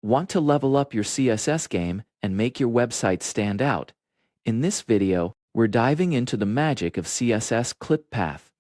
Want to level up your CSS game and make your website stand out? In this video, we're diving into the magic of CSS Clip Path,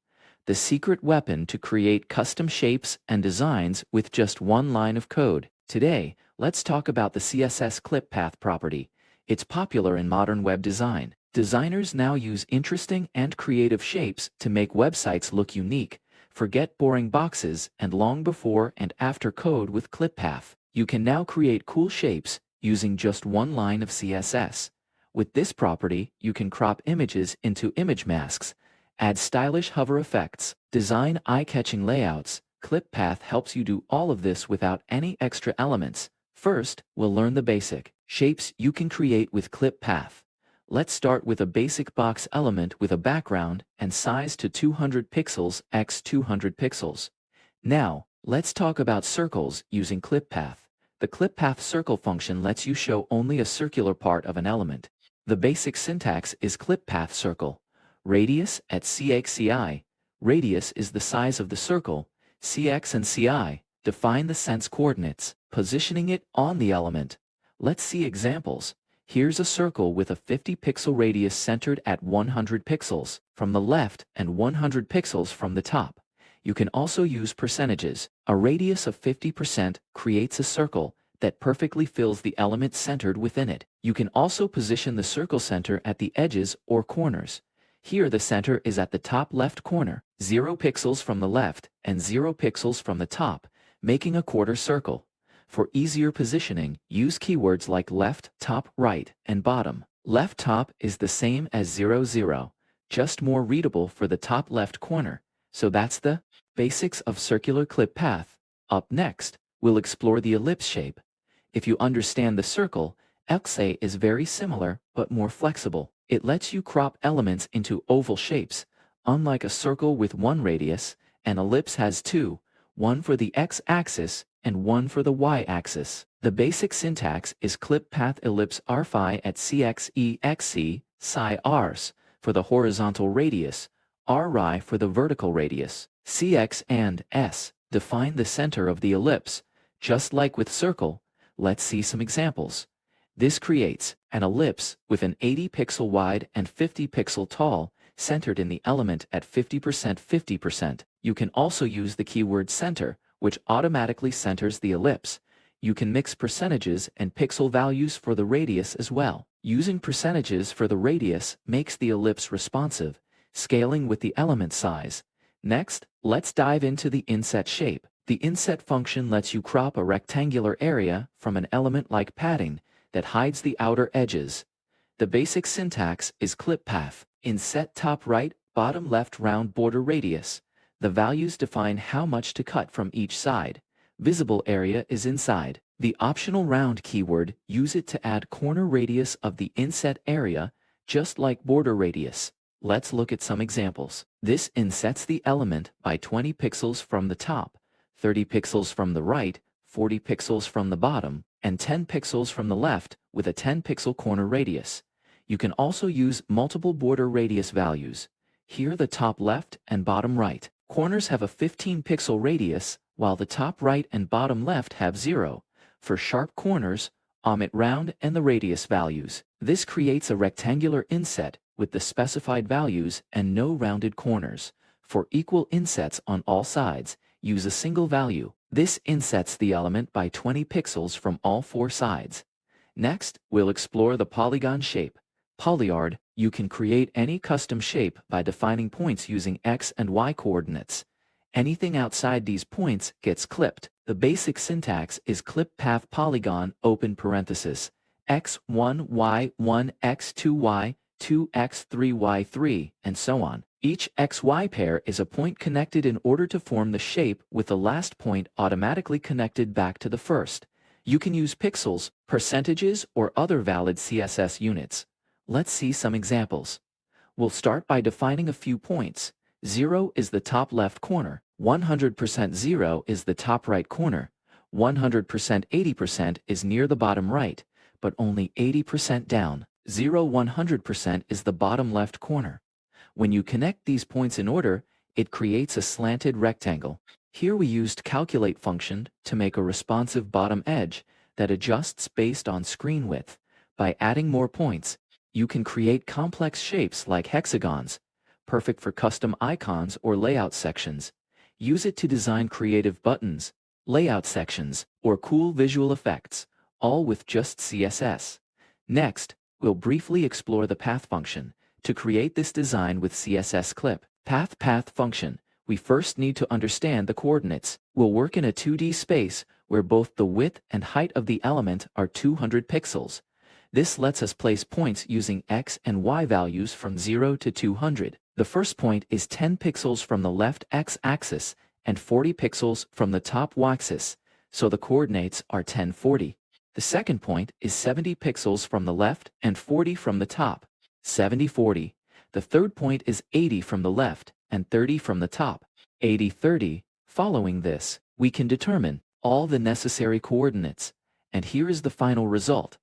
the secret weapon to create custom shapes and designs with just one line of code. Today, let's talk about the CSS Clip Path property. It's popular in modern web design. Designers now use interesting and creative shapes to make websites look unique. Forget boring boxes and long before and after code with Clip Path. You can now create cool shapes using just one line of CSS. With this property, you can crop images into image masks, add stylish hover effects, design eye-catching layouts. Clip Path helps you do all of this without any extra elements. First, we'll learn the basic shapes you can create with Clip Path. Let's start with a basic box element with a background and size to 200 pixels x 200 pixels. Now, let's talk about circles using Clip Path. The Clip Path circle function lets you show only a circular part of an element. The basic syntax is Clip Path circle. Radius at cxci. Radius is the size of the circle. Cx and ci define the sense coordinates, positioning it on the element. Let's see examples. Here's a circle with a 50 pixel radius centered at 100 pixels from the left and 100 pixels from the top. You can also use percentages. A radius of 50% creates a circle that perfectly fills the element centered within it. You can also position the circle center at the edges or corners. Here the center is at the top left corner, 0 pixels from the left and 0 pixels from the top, making a quarter circle. For easier positioning, use keywords like left, top, right, and bottom. Left top is the same as 0, 0, just more readable for the top left corner. So that's the basics of circular Clip Path. Up next, we'll explore the ellipse shape. If you understand the circle, ellipse is very similar but more flexible. It lets you crop elements into oval shapes. Unlike a circle with one radius, an ellipse has two, one for the x-axis and one for the y-axis. The basic syntax is Clip Path ellipse rphi at cxexc psi rs for the horizontal radius, rri for the vertical radius. Cx and s define the center of the ellipse. Just like with circle, let's see some examples. This creates an ellipse with an 80 pixel wide and 50 pixel tall, centered in the element at 50% 50%. You can also use the keyword center, which automatically centers the ellipse. You can mix percentages and pixel values for the radius as well. Using percentages for the radius makes the ellipse responsive, scaling with the element size. Next, let's dive into the inset shape. The inset function lets you crop a rectangular area from an element like padding that hides the outer edges. The basic syntax is Clip Path. Inset top right, bottom left round border radius. The values define how much to cut from each side. Visible area is inside. The optional round keyword, use it to add corner radius of the inset area, just like border radius. Let's look at some examples. This insets the element by 20 pixels from the top, 30 pixels from the right, 40 pixels from the bottom, and 10 pixels from the left with a 10 pixel corner radius. You can also use multiple border radius values. Here the top left and bottom right. Corners have a 15 pixel radius, while the top right and bottom left have 0. For sharp corners, omit round and the radius values. This creates a rectangular inset with the specified values and no rounded corners. For equal insets on all sides, use a single value. This insets the element by 20 pixels from all four sides. Next, we'll explore the polygon shape. Polyard, you can create any custom shape by defining points using x and y coordinates. Anything outside these points gets clipped. The basic syntax is Clip Path polygon open parenthesis x1 y1 x2 y2 x3 y3 and so on. Each xy pair is a point connected in order to form the shape, with the last point automatically connected back to the first. You can use pixels, percentages, or other valid CSS units. Let's see some examples. We'll start by defining a few points. 0 is the top left corner, 100% 0 is the top right corner, 100% 80% is near the bottom right, but only 80% down. 0 100% is the bottom left corner. When you connect these points in order, it creates a slanted rectangle. Here we used calculate function to make a responsive bottom edge, that adjusts based on screen width. By adding more points, you can create complex shapes like hexagons, perfect for custom icons or layout sections. Use it to design creative buttons, layout sections, or cool visual effects, all with just CSS. Next, we'll briefly explore the path function. To create this design with CSS Clip path function, we first need to understand the coordinates. We'll work in a 2D space where both the width and height of the element are 200 pixels. This lets us place points using x and y values from 0 to 200. The first point is 10 pixels from the left x-axis and 40 pixels from the top y-axis, so the coordinates are 10, 40. The second point is 70 pixels from the left and 40 from the top, 70, 40. The third point is 80 from the left and 30 from the top, 80, 30. Following this, we can determine all the necessary coordinates, and here is the final result.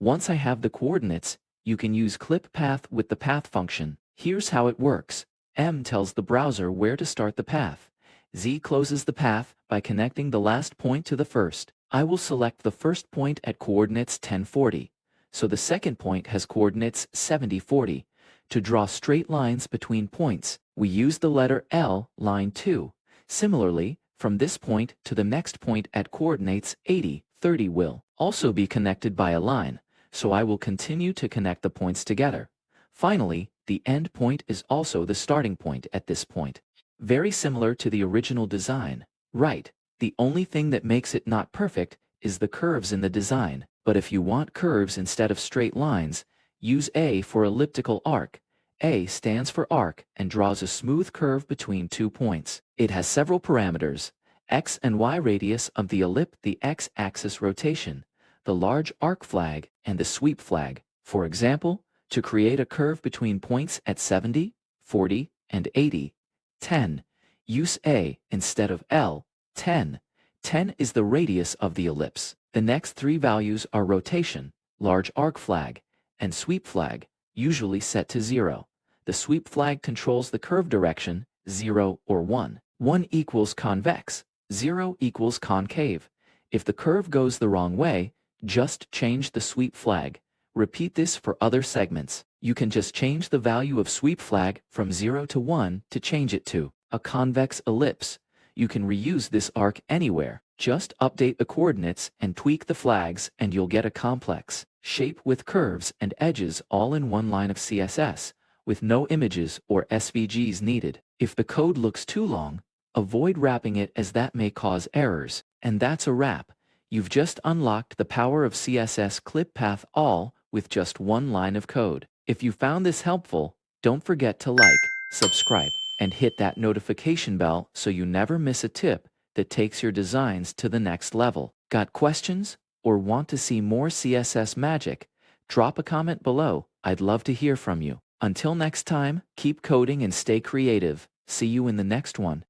Once I have the coordinates, you can use clip path with the path function. Here's how it works. M tells the browser where to start the path. Z closes the path by connecting the last point to the first. I will select the first point at coordinates 10, 40, so the second point has coordinates 70, 40. To draw straight lines between points, we use the letter L, line 2. Similarly, from this point to the next point at coordinates 80, 30 will also be connected by a line, so I will continue to connect the points together. Finally, the end point is also the starting point at this point. Very similar to the original design, right? The only thing that makes it not perfect is the curves in the design, but if you want curves instead of straight lines, use A for elliptical arc. A stands for arc and draws a smooth curve between 2 points. It has several parameters: x and y radius of the ellipse, the x-axis rotation, the large arc flag, and the sweep flag. For example, to create a curve between points at 70, 40, and 80, 10, use A instead of L, 10. 10 is the radius of the ellipse. The next 3 values are rotation, large arc flag, and sweep flag, usually set to 0. The sweep flag controls the curve direction, 0 or 1. 1 equals convex, 0 equals concave. If the curve goes the wrong way, just change the sweep flag. Repeat this for other segments. You can just change the value of sweep flag from 0 to 1 to change it to a convex ellipse. You can reuse this arc anywhere. Just update the coordinates and tweak the flags and you'll get a complex shape with curves and edges all in one line of CSS, with no images or SVGs needed. If the code looks too long, avoid wrapping it as that may cause errors. And that's a wrap. You've just unlocked the power of CSS Clip Path all with just one line of code. If you found this helpful, don't forget to like, subscribe, and hit that notification bell so you never miss a tip that takes your designs to the next level. Got questions or want to see more CSS magic? Drop a comment below. I'd love to hear from you. Until next time, keep coding and stay creative. See you in the next one.